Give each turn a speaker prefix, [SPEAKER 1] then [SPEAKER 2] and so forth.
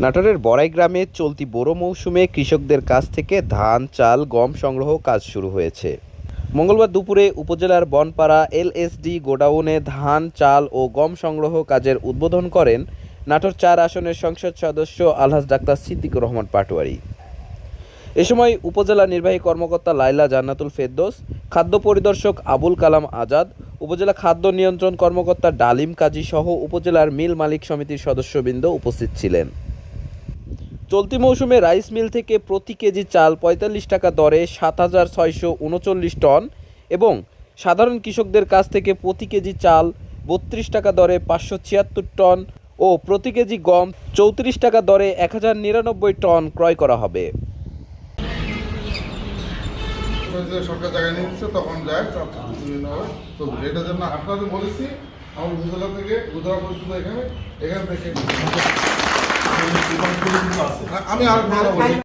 [SPEAKER 1] নাটোরের বড়াই গ্রামে চলতি বোরো মৌসুমে কৃষকদের কাছ থেকে ধান, চাল, গম সংগ্রহ কাজ শুরু হয়েছে। মঙ্গলবার দুপুরে উপজেলার বনপাড়া এলএসডি গোডাউনে ধান, চাল ও গম সংগ্রহ কাজের উদ্বোধন করেন নাটোর ৪ আসনের সংসদ সদস্য আলহাজ ডাক্তার সিদ্দিকুর রহমান পাটোয়ারী। এ সময় উপজেলা নির্বাহী কর্মকর্তা লাইলা জান্নাতুল ফেরদৌস, খাদ্য পরিদর্শক আবুল কালাম আজাদ, উপজেলা খাদ্য নিয়ন্ত্রণ কর্মকর্তা ডালিম কাজী সহ উপজেলার মিল মালিক সমিতির সদস্যবৃন্দ উপস্থিত ছিলেন। চলতি মৌসুমে রাইস মিল থেকে প্রতি কেজি চাল ৪৫ টাকা দরে ৭,৬৩৯ টন এবং সাধারণ কৃষকদের কাছ থেকে প্রতি কেজি চাল ৩২ টাকা দরে ৫৭৬ টন ও প্রতি কেজি গম ৩৪ টাকা দরে ১,০৯৯ টন ক্রয় করা হবে।
[SPEAKER 2] সরকার জায়গায় নিয়ে নিচ্ছে তখন যায় চলবে। এটার জন্য আপনাদের বলেছি আমার উপজেলা থেকে গুজরাট পর্যন্ত এখান থেকে আমি আর